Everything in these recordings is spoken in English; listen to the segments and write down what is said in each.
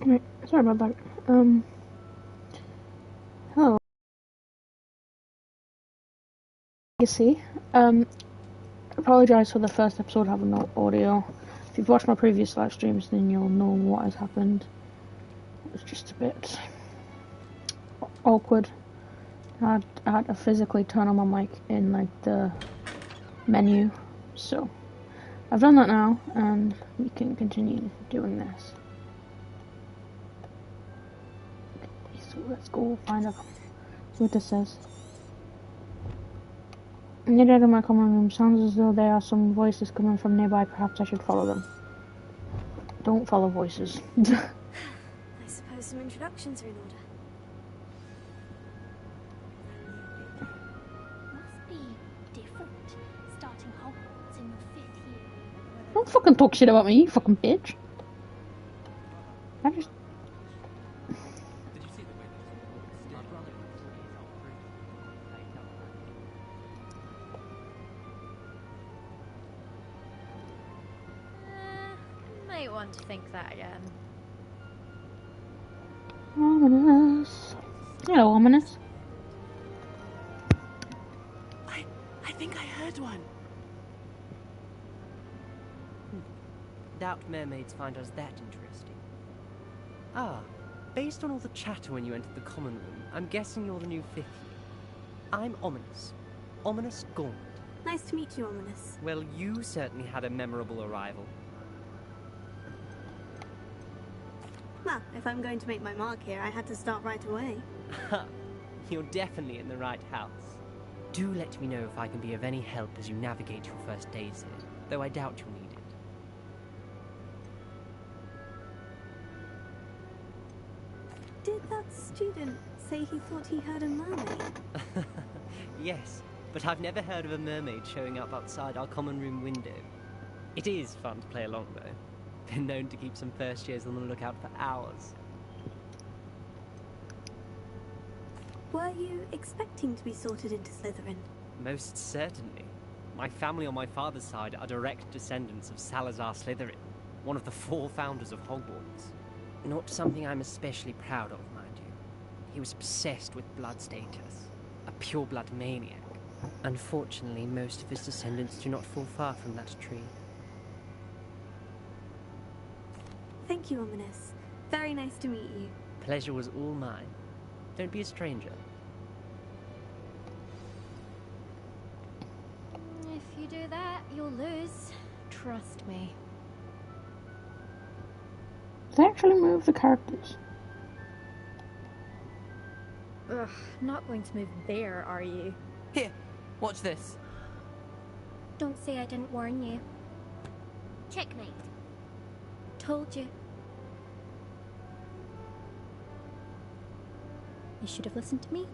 Right, sorry about that. Hello. You see, apologize for the first episode having no audio. If you've watched my previous live streams, then you'll know what has happened. It was just a bit awkward. I had to physically turn on my mic in like the menu, so I've done that now, and we can continue doing this. So let's go find out. See what this says. Near the end of my common room, sounds as though there are some voices coming from nearby. Perhaps I should follow them. Don't follow voices. I suppose some introductions are in order. Must be different, starting Hogwarts in your 5th year. Don't fucking talk shit about me, you fucking bitch. I just... Might want to think that again. Ominous. Hello, Ominous. I think I heard one. Doubt mermaids find us that interesting. Ah, based on all the chatter when you entered the common room, I'm guessing you're the new 5th year. I'm Ominous. Ominous Gaunt. Nice to meet you, Ominous. Well, you certainly had a memorable arrival. Well, if I'm going to make my mark here, I had to start right away. You're definitely in the right house. Do let me know if I can be of any help as you navigate your first days here, though I doubt you'll need it. Did that student say he thought he heard a mermaid? Yes, but I've never heard of a mermaid showing up outside our common room window. It is fun to play along, though. Been known to keep some first years on the lookout for hours. Were you expecting to be sorted into Slytherin? Most certainly. My family on my father's side are direct descendants of Salazar Slytherin, one of the 4 founders of Hogwarts. Not something I'm especially proud of, mind you. He was obsessed with blood status, a pure-blood maniac. Unfortunately, most of his descendants do not fall far from that tree. Thank you, Ominous. Very nice to meet you. Pleasure was all mine. Don't be a stranger. If you do that, you'll lose. Trust me. They actually move the characters. Ugh, not going to move there, are you? Here, watch this. Don't say I didn't warn you. Checkmate. Told you. You should have listened to me.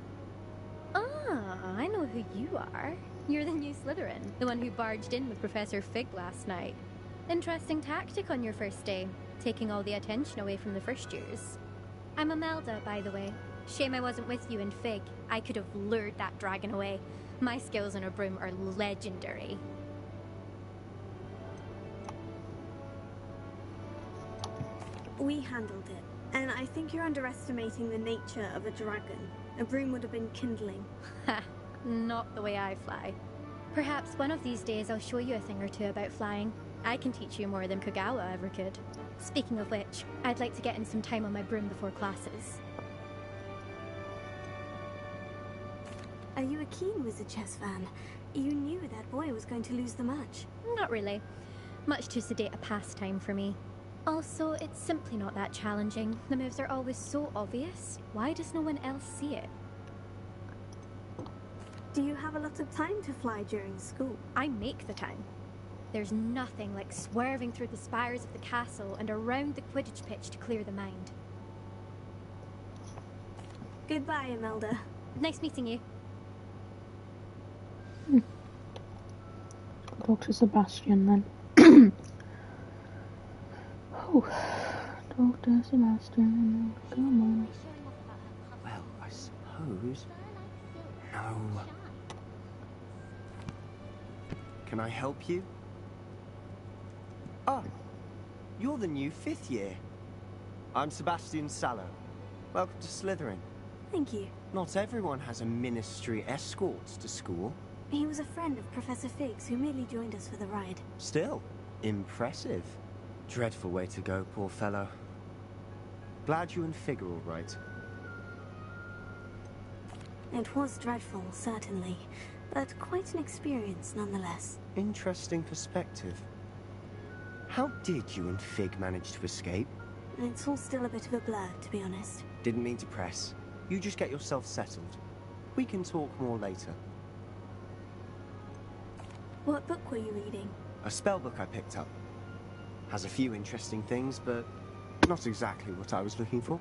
Ah, I know who you are. You're the new Slytherin, the one who barged in with Professor Fig last night. Interesting tactic on your first day, taking all the attention away from the first years. I'm Imelda, by the way. Shame I wasn't with you in Fig. I could have lured that dragon away. My skills on a broom are legendary. We handled it, and I think you're underestimating the nature of a dragon. A broom would have been kindling. Ha, not the way I fly. Perhaps one of these days I'll show you a thing or two about flying. I can teach you more than Kogawa ever could. Speaking of which, I'd like to get in some time on my broom before classes. Are you a keen Wizard Chess fan? You knew that boy was going to lose the match. Not really. Much too sedate a pastime for me. Also, it's simply not that challenging. The moves are always so obvious. Why does no one else see it? Do you have a lot of time to fly during school? I make the time. there's nothing like swerving through the spires of the castle and around the Quidditch pitch to clear the mind. Goodbye, Imelda. Nice meeting you. Talk to Sebastian then. Oh, Dr. Sebastian, come on. Well, I suppose. No. Can I help you? Ah, you're the new 5th year. I'm Sebastian Sallow. Welcome to Slytherin. Thank you. Not everyone has a ministry escort to school. He was a friend of Professor Fig's who merely joined us for the ride. Still, impressive. Dreadful way to go, poor fellow. Glad you and Fig are all right. It was dreadful, certainly, but quite an experience nonetheless. Interesting perspective. How did you and Fig manage to escape? It's all still a bit of a blur, to be honest. Didn't mean to press. You just get yourself settled. We can talk more later. What book were you reading? A spell book I picked up. Has a few interesting things, but not exactly what I was looking for.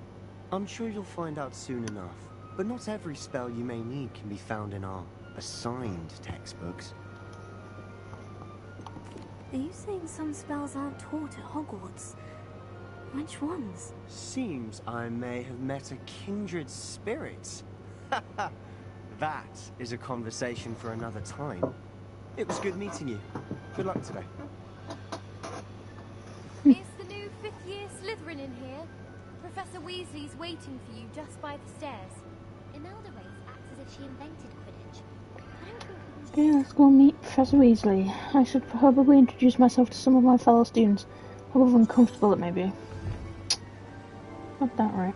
I'm sure you'll find out soon enough. But not every spell you may need can be found in our assigned textbooks. Are you saying some spells aren't taught at Hogwarts? Which ones? Seems I may have met a kindred spirit. That is a conversation for another time. It was good meeting you. Good luck today. Is the new 5th year Slytherin in here? Professor Weasley's waiting for you just by the stairs. Imelda Race acts as if she invented Quidditch. I don't think Okay, let's go meet Professor Weasley. I should probably introduce myself to some of my fellow students, however uncomfortable it may be. Not that right.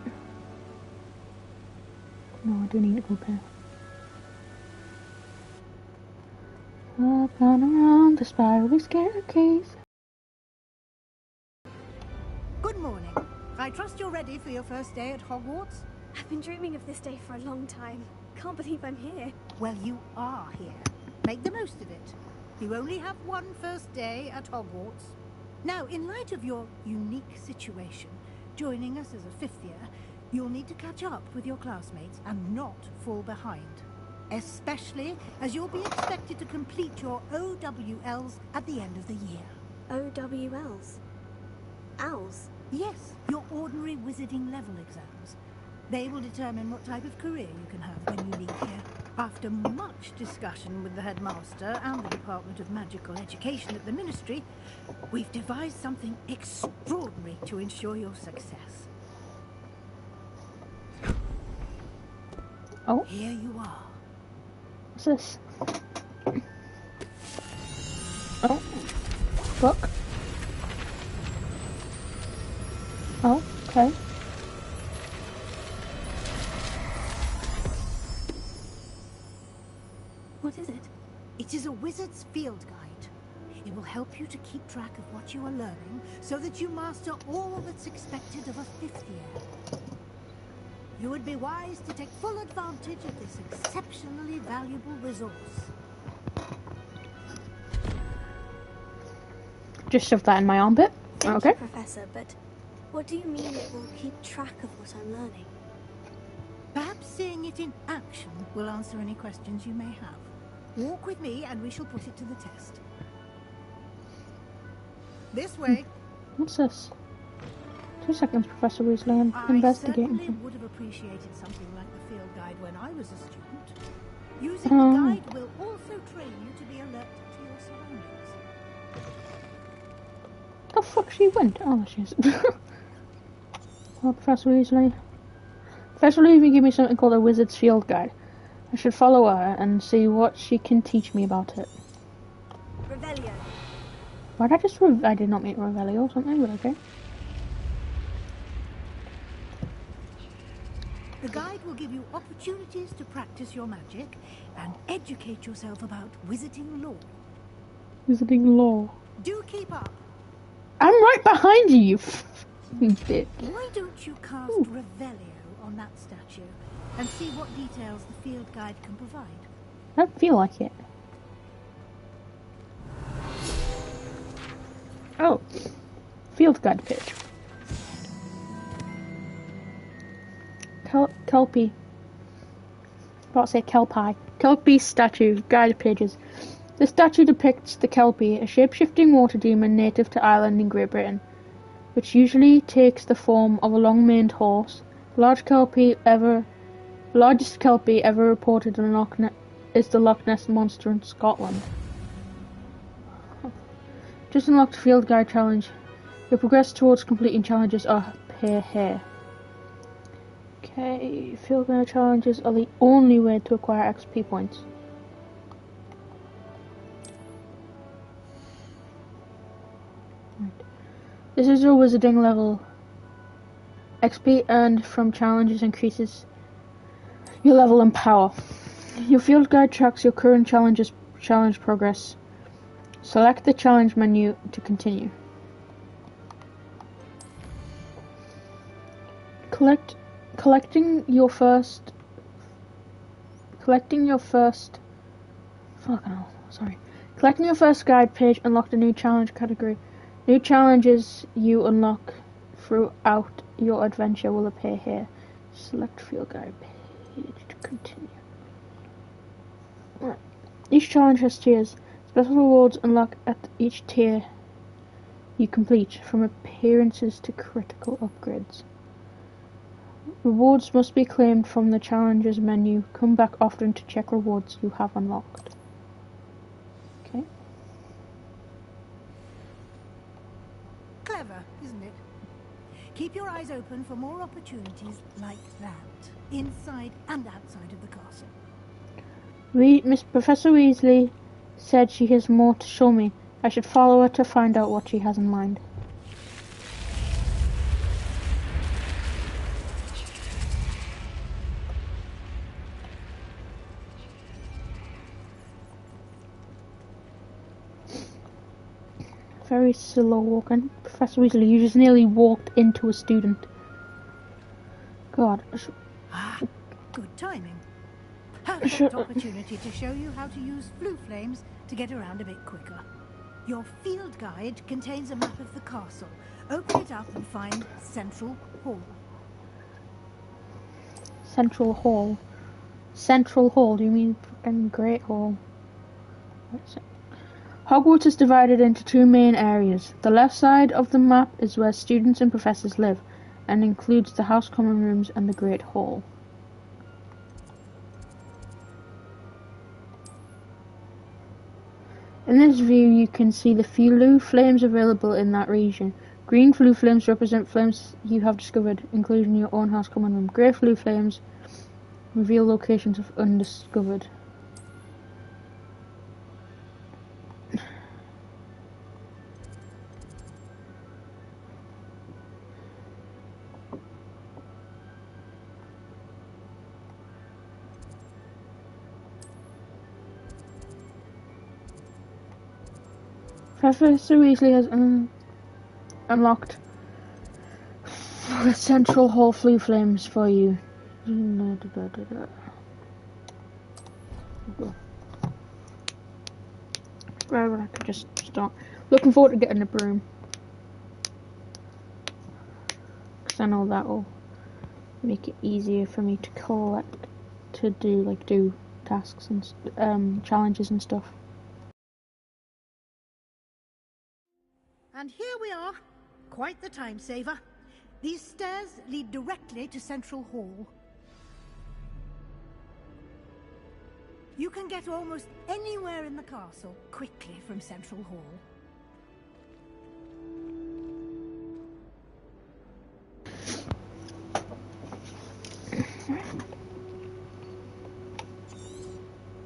No, I do need to go there. Up and around the spirally staircase. Good morning. I trust you're ready for your first day at Hogwarts? I've been dreaming of this day for a long time. Can't believe I'm here. Well, you are here. Make the most of it. You only have one first day at Hogwarts. Now, in light of your unique situation, joining us as a 5th year, you'll need to catch up with your classmates and not fall behind. Especially as you'll be expected to complete your OWLs at the end of the year. OWLs? Owls? Yes, your ordinary wizarding level exams. They will determine what type of career you can have when you leave here. After much discussion with the headmaster and the Department of Magical Education at the Ministry, we've devised something extraordinary to ensure your success. Oh, Here you are. what's this? Oh, book. Oh, okay. What is it? It is a wizard's field guide. It will help you to keep track of what you are learning so that you master all that's expected of a 5th year. You would be wise to take full advantage of this exceptionally valuable resource. Just shove that in my armpit. Thank Okay. you, Professor, but what do you mean it will keep track of what I'm learning? Perhaps seeing it in action will answer any questions you may have. Walk with me and we shall put it to the test. This way. What's this? 2 seconds, Professor Weasley. I'm I investigating certainly something. would have appreciated something like the field guide when I was a student. Using Oh. the guide will also train you to be alert to your surroundings. The fuck she went? Oh, there she is. Well, Professor Weasley. Professor Weasley gave me something called a Wizard's Field Guide. I should follow her and see what she can teach me about it. Revelio. Why did I just I did not mean Revelio or something, but okay. The guide will give you opportunities to practice your magic and educate yourself about wizarding lore. Wizarding law. Do keep up. I'm right behind you, you f***ing bitch. Why don't you cast Revelio on that statue and see what details the field guide can provide? I don't feel like it. Oh, field guide page. Kelpie. About to say Kelpie. Kelpie statue, guide pages. The statue depicts the Kelpie, a shape-shifting water demon native to Ireland in Great Britain, which usually takes the form of a long-maned horse. The largest Kelpie ever reported in is the Loch Ness Monster in Scotland. Just unlocked Field Guide Challenge. You'll progress towards completing challenges or pay here. Okay, Field Guide Challenges are the only way to acquire XP points. Right. This is your wizarding level. XP earned from challenges increases your level and power. Your Field Guide tracks your current challenge progress. Select the challenge menu to continue. Collecting your first guide page unlocked a new challenge category. New challenges you unlock throughout your adventure will appear here. Select field guide page to continue. Right. Each challenge has tiers. Special rewards unlock at each tier you complete, from appearances to critical upgrades. Rewards must be claimed from the challenges menu. Come back often to check rewards you have unlocked. Okay. Clever, isn't it? Keep your eyes open for more opportunities like that, inside and outside of the castle. Miss Professor Weasley said she has more to show me. I should follow her to find out what she has in mind. Very slow walking. Professor Weasley, you just nearly walked into a student. God. Good timing. Perfect opportunity to show you how to use flue flames to get around a bit quicker. Your field guide contains a map of the castle. Open it up and find Central Hall. Central Hall. Central Hall, do you mean fucking Great Hall? Hogwarts is divided into two main areas. The left side of the map is where students and professors live, and includes the House Common Rooms and the Great Hall. In this view you can see the flue flames available in that region. Green flue flames represent flames you have discovered, including your own House Common Room. Grey flue flames reveal locations of undiscovered. Professor Weasley has unlocked the Central Hall flue flames for you. Right, I could just start. Looking forward to getting a broom, because I know that will make it easier for me to collect, to do tasks and challenges and stuff. And here we are. Quite the time saver. These stairs lead directly to Central Hall. You can get almost anywhere in the castle quickly from Central Hall.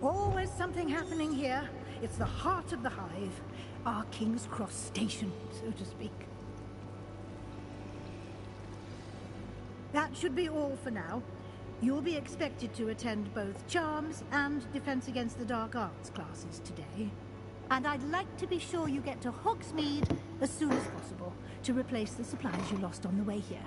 Always something happening here. It's the heart of the hive. Our King's Cross station, so to speak. That should be all for now. You'll be expected to attend both Charms and Defense Against the Dark Arts classes today. And I'd like to be sure you get to Hogsmeade as soon as possible to replace the supplies you lost on the way here.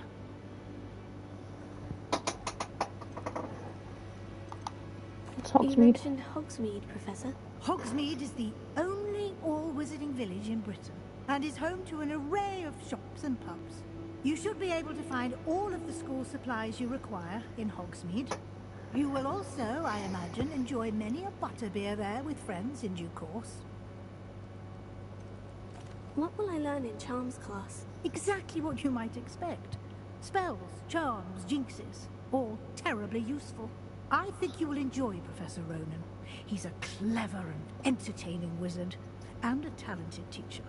What's Hogsmeade? You mentioned Hogsmeade, Professor. Hogsmeade is the only all-wizarding village in Britain. and is home to an array of shops and pubs. You should be able to find all of the school supplies you require in Hogsmeade. You will also, I imagine, enjoy many a butterbeer there with friends in due course. What will I learn in charms class? Exactly what you might expect. Spells, charms, jinxes, all terribly useful. I think you will enjoy Professor Ronan. He's a clever and entertaining wizard, and a talented teacher.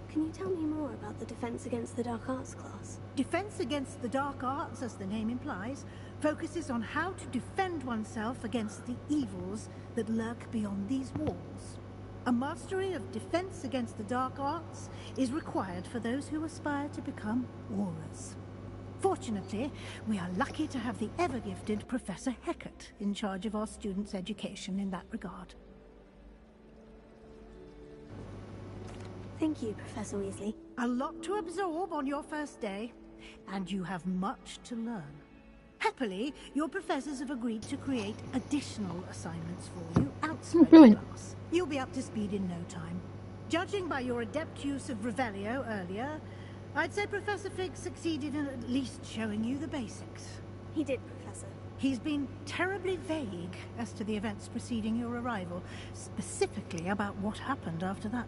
Can you tell me more about the Defense Against the Dark Arts class? Defense Against the Dark Arts, as the name implies, focuses on how to defend oneself against the evils that lurk beyond these walls. A mastery of Defense Against the Dark Arts is required for those who aspire to become Aurors. Fortunately, we are lucky to have the ever-gifted Professor Hecat in charge of our students' education in that regard. Thank you, Professor Weasley. A lot to absorb on your first day, and you have much to learn. Happily, your professors have agreed to create additional assignments for you outside brilliant. class. You'll be up to speed in no time. Judging by your adept use of Revelio earlier, I'd say Professor Fig succeeded in at least showing you the basics. He did, Professor. He's been terribly vague as to the events preceding your arrival, specifically about what happened after that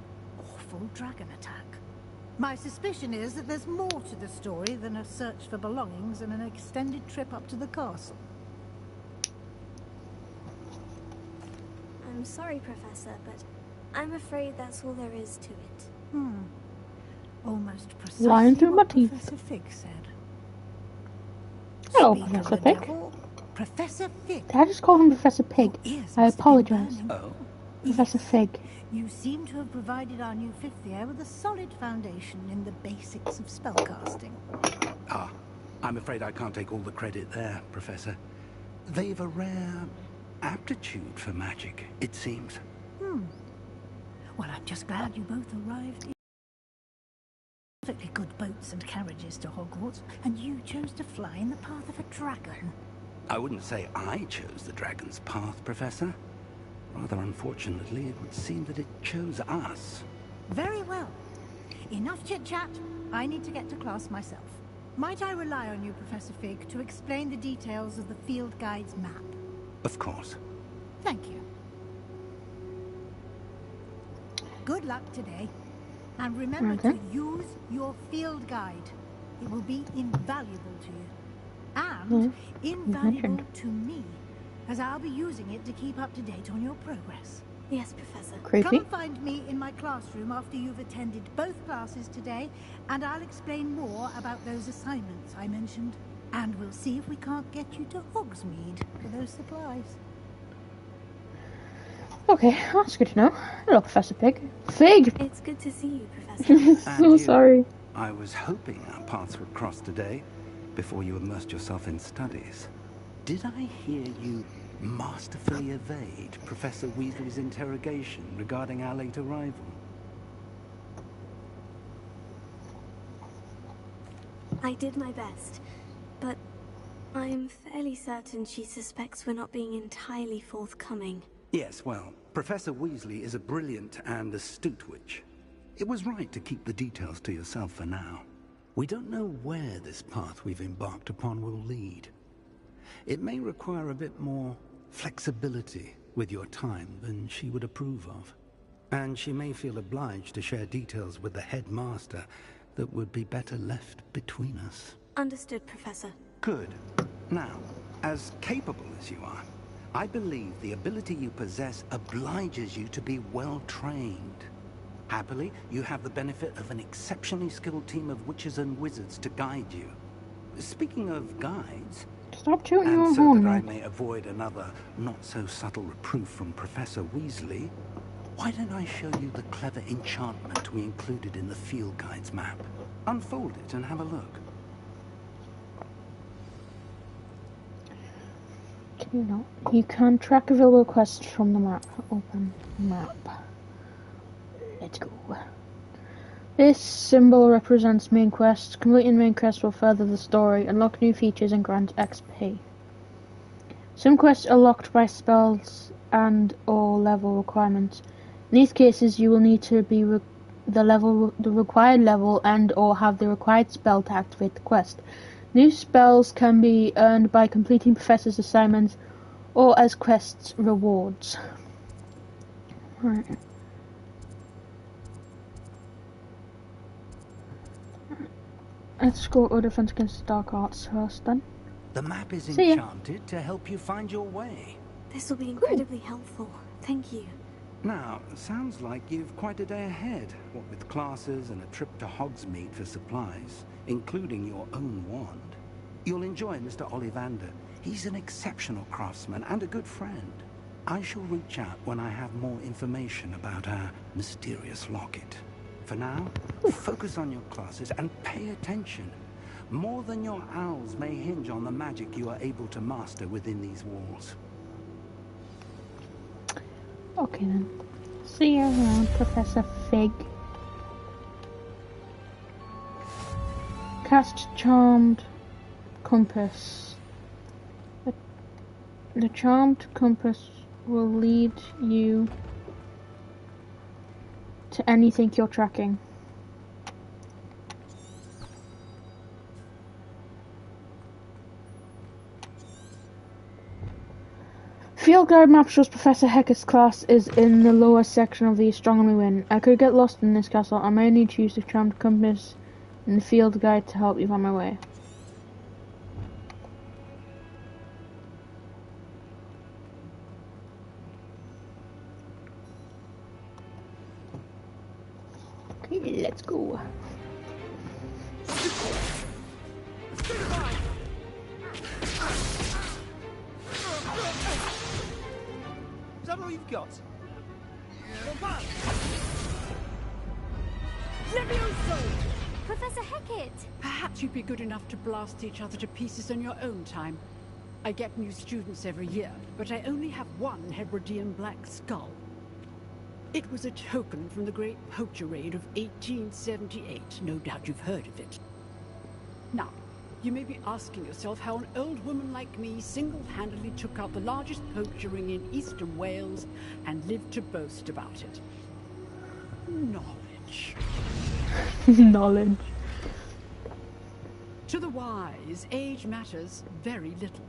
awful dragon attack. My suspicion is that there's more to the story than a search for belongings and an extended trip up to the castle. I'm sorry, Professor, but I'm afraid that's all there is to it. Almost precisely Lying through my what teeth. Professor Fig said. Hello, Speak of Professor the Pig. devil, Professor Fig. Did I just call him Professor Pig? Your ears I must have been apologize. burning. Oh, Professor Fig. You seem to have provided our new fifth year with a solid foundation in the basics of spellcasting. I'm afraid I can't take all the credit there, Professor. They've a rare aptitude for magic, it seems. Well, I'm just glad you both arrived in perfectly good boats and carriages to Hogwarts, and you chose to fly in the path of a dragon. I wouldn't say I chose the dragon's path, Professor. Rather unfortunately, it would seem that it chose us. Very well. Enough chit-chat. I need to get to class myself. Might I rely on you, Professor Fig, to explain the details of the field guide's map? Of course. Thank you. Good luck today. And remember Okay. to use your field guide. It will be invaluable to you. And invaluable mentioned. to me, as I'll be using it to keep up to date on your progress. Yes, Professor. Come Creepy. and find me in my classroom after you've attended both classes today, and I'll explain more about those assignments I mentioned. And we'll see if we can't get you to Hogsmeade for those supplies. Okay, that's good to know. Hello, Professor Pig. Fig! It's good to see you, Professor. So you. sorry. I was hoping our paths would cross today, before you immersed yourself in studies. Did I hear you masterfully evade Professor Weasley's interrogation regarding our late arrival? I did my best, but I'm fairly certain she suspects we're not being entirely forthcoming. Yes, well, Professor Weasley is a brilliant and astute witch. It was right to keep the details to yourself for now. We don't know where this path we've embarked upon will lead. It may require a bit more flexibility with your time than she would approve of. And she may feel obliged to share details with the headmaster that would be better left between us. Understood, Professor. Good. Now, as capable as you are, I believe the ability you possess obliges you to be well trained. Happily, you have the benefit of an exceptionally skilled team of witches and wizards to guide you. Speaking of guides, Stop tooting your and own so horn, that I man. may avoid another not-so-subtle reproof from Professor Weasley, why don't I show you the clever enchantment we included in the field guide's map? Unfold it and have a look. You can track available quests from the map. Open map. Let's go. This symbol represents main quests. Completing main quests will further the story, unlock new features, and grant XP. Some quests are locked by spells and/or level requirements. In these cases, you will need to be the required level and/or have the required spell to activate the quest. New spells can be earned by completing Professor's assignments or as quests rewards. Right. Let's go to Defense Against the Dark Arts first then. The map is See ya. enchanted to help you find your way. This will be incredibly helpful. Thank you. Now, sounds like you've quite a day ahead, what with classes and a trip to Hogsmeade for supplies, including your own wand. You'll enjoy Mr. Ollivander. He's an exceptional craftsman and a good friend. I shall reach out when I have more information about our mysterious locket. For now, focus on your classes and pay attention. More than your owls may hinge on the magic you are able to master within these walls. Okay then. See you around, Professor Fig. Cast Charmed Compass. The Charmed Compass will lead you to anything you're tracking. Field guide map shows Professor Hecker's class is in the lower section of the astronomy wing. I could get lost in this castle. I may need to use the charmed compass in the field guide to help you find my way. Okay, let's go. Is that all you've got? Professor Hecat! Perhaps you'd be good enough to blast each other to pieces on your own time. I get new students every year, but I only have one Hebridean black skull. It was a token from the Great Poacher Raid of 1878. No doubt you've heard of it. Now, you may be asking yourself how an old woman like me single-handedly took out the largest poacher ring in eastern Wales and lived to boast about it. Knowledge. Knowledge. To the wise, age matters very little.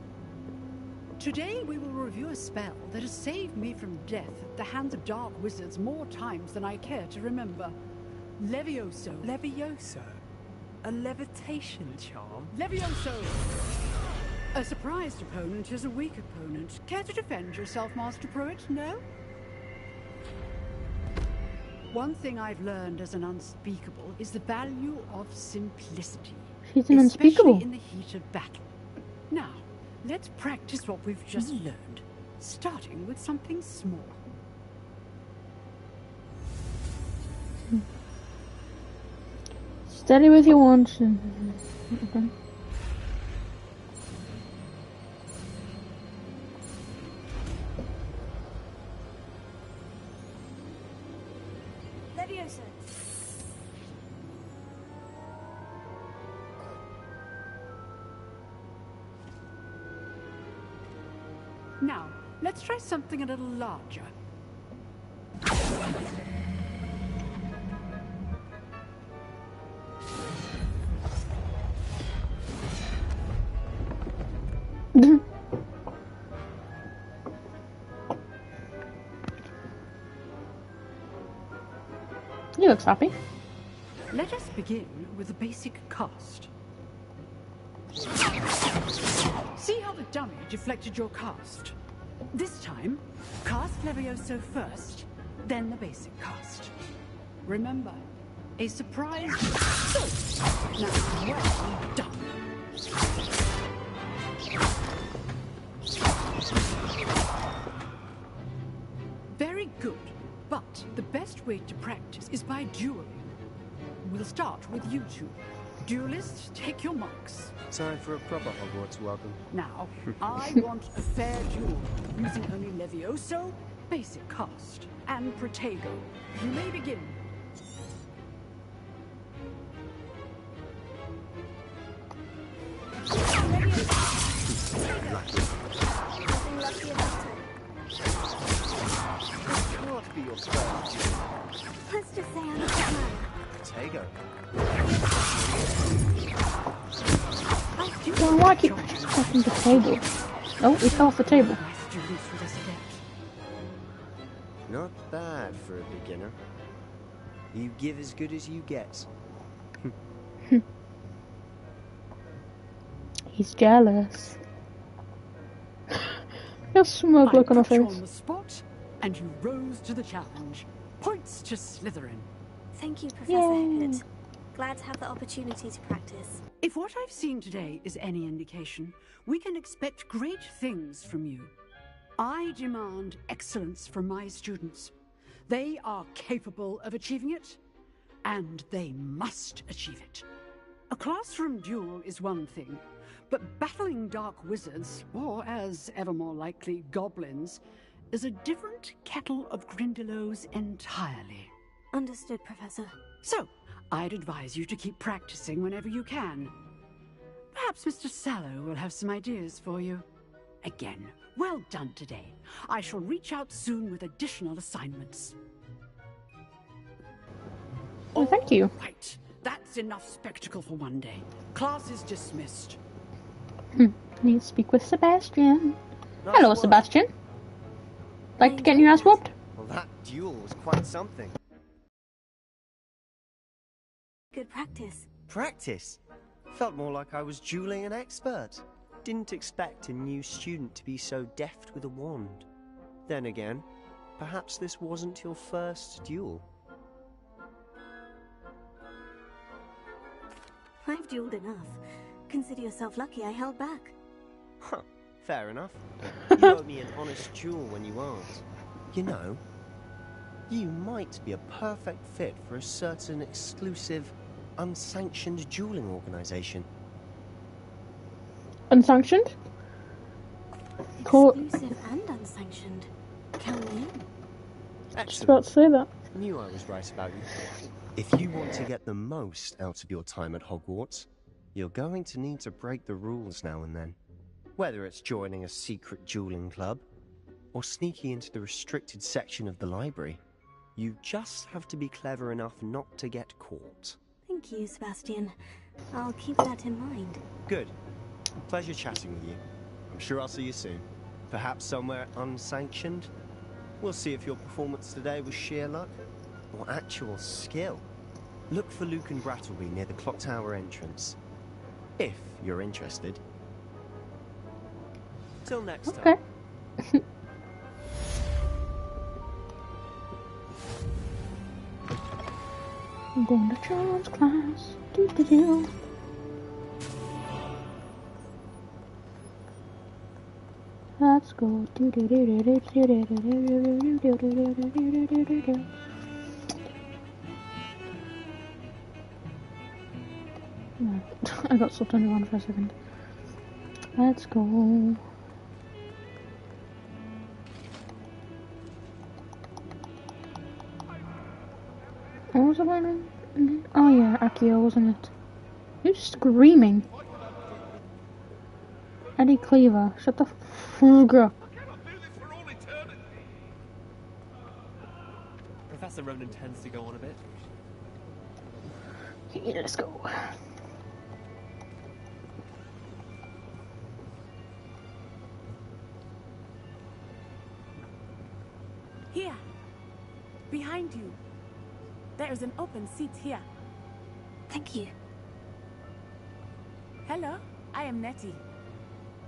Today we will review a spell that has saved me from death at the hands of dark wizards more times than I care to remember. Levioso. Levioso? A levitation charm? Levioso! A surprised opponent is a weak opponent. Care to defend yourself, Master Pruitt? No? One thing I've learned as an unspeakable is the value of simplicity. She's an unspeakable. Especially in the heat of battle. Now, let's practice what we've just learned, starting with something small. Steady with your wand. Okay. Leviosa. Now, let's try something a little larger. He looks happy. Let us begin with a basic cast. See how the dummy deflected your cast? This time, cast Levioso first, then the basic cast. Remember, a surprise. Now, well done. Very good, but the best way to practice is by dueling. We'll start with you two. Duelists, take your marks. Time for a proper Hogwarts welcome. Now, I want a fair duel, using only Levioso, basic cast, and Protego. You may begin. Can't be your first. say I'm a man. Potato. Well, why keep fucking the table? Oh, he fell off the table. My students for this event. Not bad for a beginner. You give as good as you get. He's jealous. A smug look on her I put you face. on the spot, and you rose to the challenge. Points to Slytherin. Thank you, Professor Yay. Hecat. Glad to have the opportunity to practice. If what I've seen today is any indication, we can expect great things from you. I demand excellence from my students. They are capable of achieving it, and they must achieve it. A classroom duel is one thing, but battling dark wizards, or as ever more likely, goblins, is a different kettle of Grindylows entirely. Understood, Professor. So, I'd advise you to keep practicing whenever you can. Perhaps Mr. Sallow will have some ideas for you. Again, well done today. I shall reach out soon with additional assignments. Oh, thank you. Right, that's enough spectacle for one day. Class is dismissed. Need to speak with Sebastian. Nice Hello, work. Sebastian. Like to get your ass whooped? Well, that duel was quite something. Good practice. Practice? Felt more like I was dueling an expert. Didn't expect a new student to be so deft with a wand. Then again, perhaps this wasn't your first duel. I've dueled enough. Consider yourself lucky I held back. Huh, fair enough. You owe me an honest duel when you aren't. You know, you might be a perfect fit for a certain exclusive, unsanctioned dueling organization. Unsanctioned? Cool. Exclusive and unsanctioned. Count me in. Just Excellent. about to say that. Knew I was right about you. If you want to get the most out of your time at Hogwarts, you're going to need to break the rules now and then. Whether it's joining a secret dueling club, or sneaking into the restricted section of the library, you just have to be clever enough not to get caught. Thank you, Sebastian. I'll keep that in mind. Good. Pleasure chatting with you. I'm sure I'll see you soon. Perhaps somewhere unsanctioned? We'll see if your performance today was sheer luck or actual skill. Look for Luke and Brattleby near the clock tower entrance. If you're interested. Till next time. Okay. I'm going to Charles' class. Do. Let's go. No, I got slipped under one for a second. Let's go. What was the one? Oh yeah, Akio, wasn't it? Who's screaming? Eddie Cleaver, shut the fuck up. Professor Ronan tends to go on a bit. Okay, let's go. Here, behind you. There is an open seat here. Thank you. Hello, I am Nettie.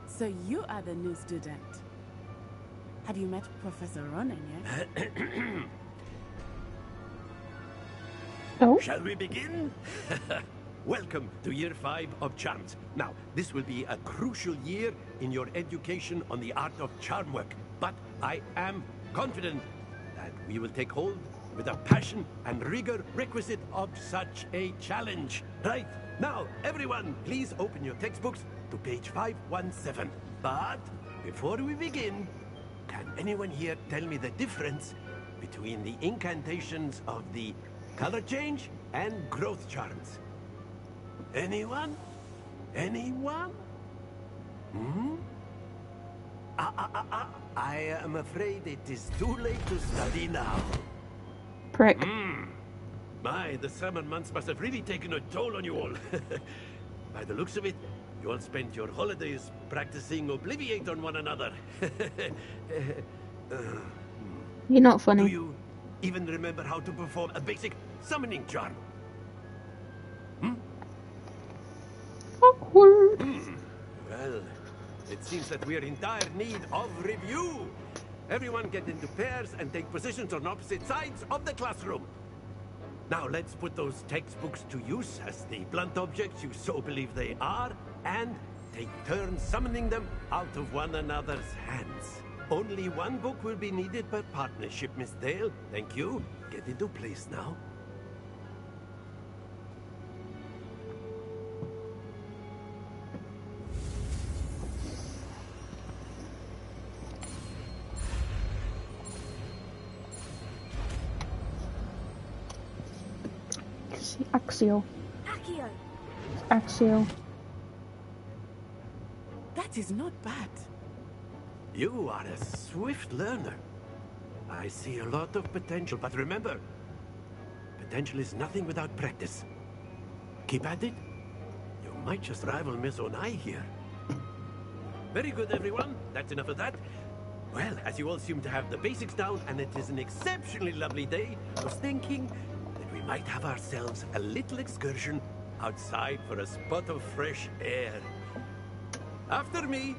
So you are the new student. Have you met Professor Ronan yet? Oh? Shall we begin? Welcome to Year 5 of Charms. Now, this will be a crucial year in your education on the art of charm work, but I am confident that we will take hold with the passion and rigor requisite of such a challenge. Right, now, everyone, please open your textbooks to page 517. But before we begin, can anyone here tell me the difference between the incantations of the color change and growth charms? Anyone? Anyone? Hmm? I am afraid it is too late to study now. Prick. My, the summer months must have really taken a toll on you all. By the looks of it, you all spent your holidays practicing Obliviate on one another. You're not funny. Do you even remember how to perform a basic summoning charm? Awkward. Well, it seems that we are in dire need of review. Everyone get into pairs and take positions on opposite sides of the classroom. Now let's put those textbooks to use as the blunt objects you so believe they are, and take turns summoning them out of one another's hands. Only one book will be needed per partnership, Miss Dale. Thank you. Get into place now. Axial. Accio. Axial. That is not bad. You are a swift learner. I see a lot of potential, but remember, potential is nothing without practice. Keep at it. You might just rival Miss Onai here. Very good, everyone. That's enough of that. Well, as you all seem to have the basics down, and it is an exceptionally lovely day, I was thinking that we might have ourselves a little excursion outside for a spot of fresh air. After me.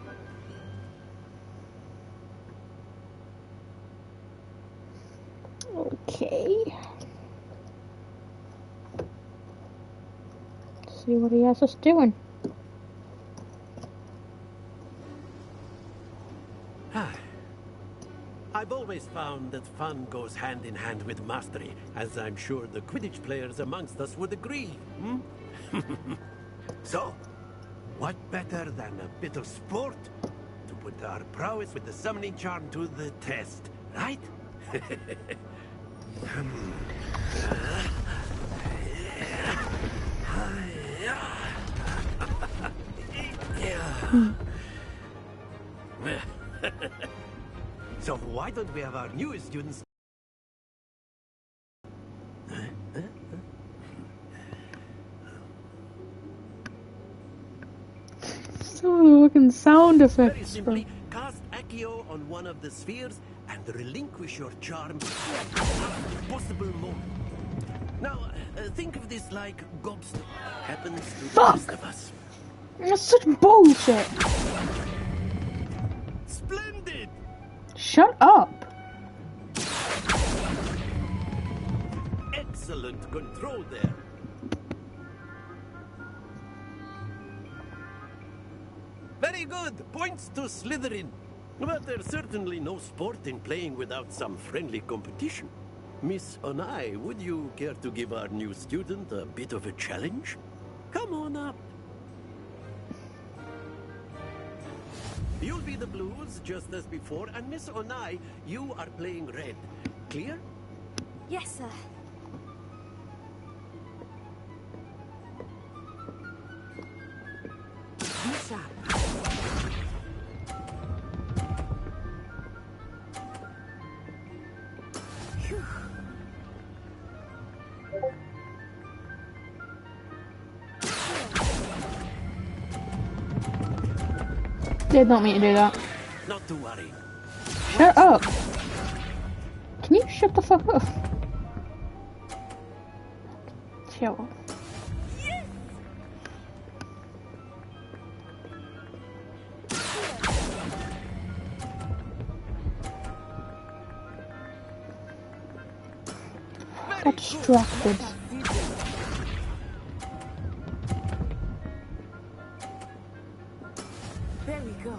Okay. See what he has us doing. I've always found that fun goes hand in hand with mastery, as I'm sure the Quidditch players amongst us would agree. So, what better than a bit of sport to put our prowess with the summoning charm to the test, right? So why don't we have our newest students? So fucking sound Very effects. simply, cast Accio on one of the spheres and relinquish your charm at a possible moment. Now, think of this like gobstone happens to the rest of us. That's such bullshit. Splendid! Shut up. Excellent control there. Very good. Points to Slytherin. But there's certainly no sport in playing without some friendly competition. Miss Onai, would you care to give our new student a bit of a challenge? Come on up. You'll be the blues, just as before, and Miss Onai, you are playing red. Clear? Yes, sir. Misha. Did not mean to do that. Not to worry. Shut up. Can you shut the fuck up? Shut up. Got distracted. There we go.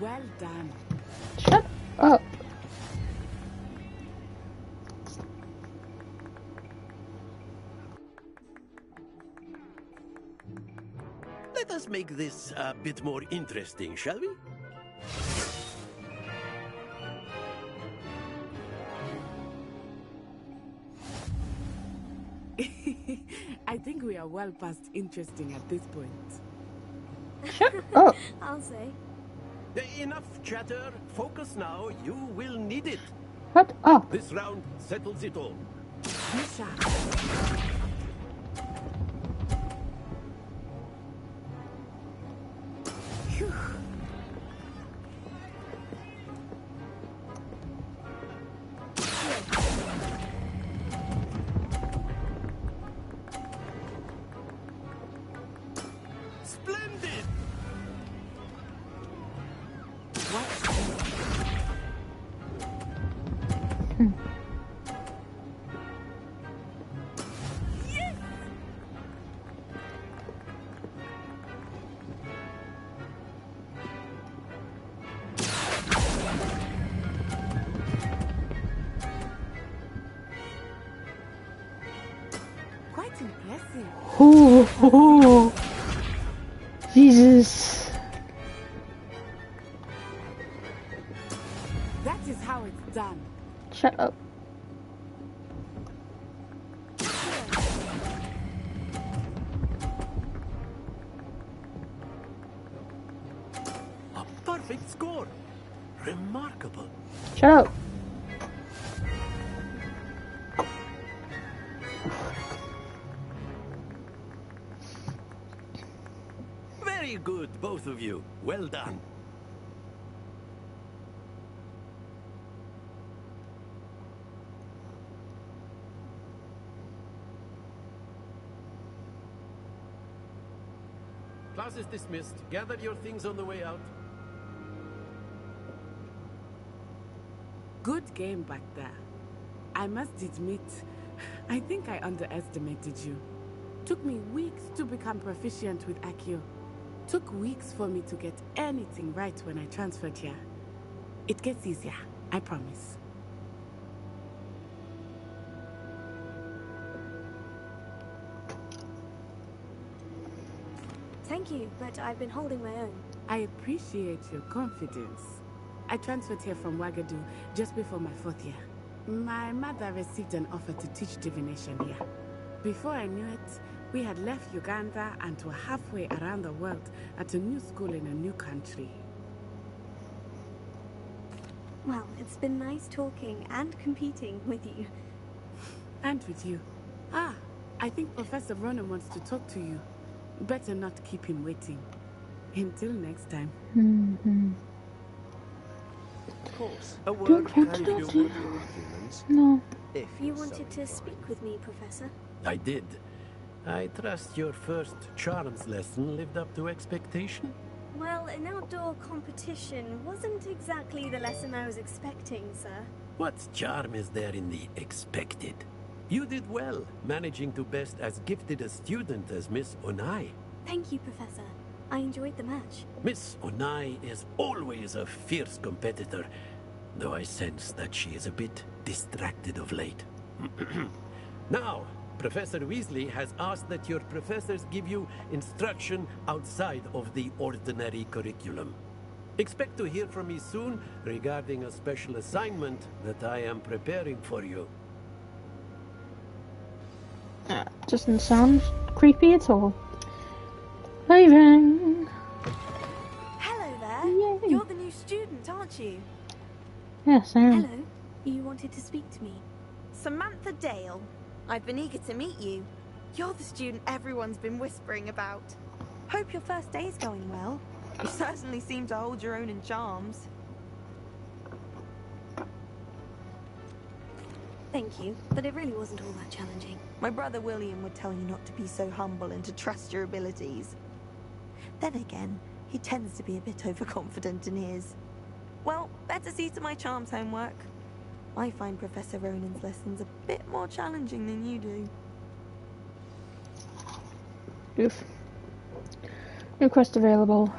Well done. Shut up. Let us make this a bit more interesting, shall we? I think think we are well past interesting at this point. Shut up. I'll say. Enough chatter. Focus now. You will need it. Shut up. This round settles it all. Splendid! Quite impressive. Oh, Jesus. That is how it's done. Shut up. A perfect score. Remarkable. Shut up. Very good, both of you. Well done. Class is dismissed. Gather your things on the way out. Good game back there. I must admit, I think I underestimated you. Took me weeks to become proficient with Accio. Took weeks for me to get anything right when I transferred here. It gets easier, I promise. Thank you, but I've been holding my own. I appreciate your confidence. I transferred here from Wagadu just before my 4th year. My mother received an offer to teach divination here. Before I knew it, we had left Uganda and were halfway around the world at a new school in a new country. Well, it's been nice talking and competing with you. And with you. Ah, I think Professor Ronan wants to talk to you. Better not keep him waiting. Until next time. Of course. A word want can to do talk good. Humans, No. if You you're so wanted to speak inclined. with me, Professor? I did. I trust your first charms lesson lived up to expectation? Well, an outdoor competition wasn't exactly the lesson I was expecting, sir. What charm is there in the expected? You did well, managing to best as gifted a student as Miss Onai. Thank you, Professor. I enjoyed the match. Miss Onai is always a fierce competitor, though I sense that she is a bit distracted of late. Now, Professor Weasley has asked that your professors give you instruction outside of the ordinary curriculum. Expect to hear from me soon regarding a special assignment that I am preparing for you. Doesn't sound creepy at all. Leaving. Hello there. Yay. You're the new student, aren't you? Yes, I am. Hello. You wanted to speak to me? Samantha Dale. I've been eager to meet you. You're the student everyone's been whispering about. Hope your first day's going well. You certainly seem to hold your own in charms. Thank you, but it really wasn't all that challenging. My brother William would tell you not to be so humble and to trust your abilities. Then again, he tends to be a bit overconfident in his. Well, better see to my charms homework. I find Professor Ronan's lessons a bit more challenging than you do. Oof. New quest available.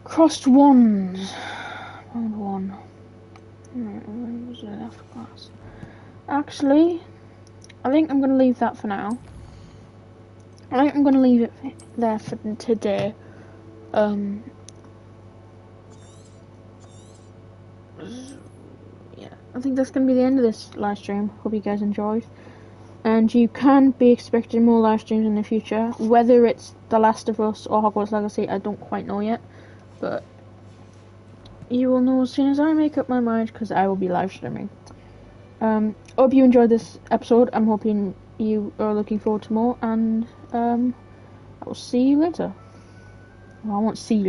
Crossed wands. Round 1. When was it after class? Actually, I think I'm going to leave that for now. I think I'm going to leave it there for today. Yeah. I think that's going to be the end of this live stream. Hope you guys enjoyed. And you can be expecting more live streams in the future. Whether it's The Last of Us or Hogwarts Legacy, I don't quite know yet. But you will know as soon as I make up my mind, because I will be live streaming. Hope you enjoyed this episode. I'm hoping you are looking forward to more. And I will see you later. Well, I won't see you.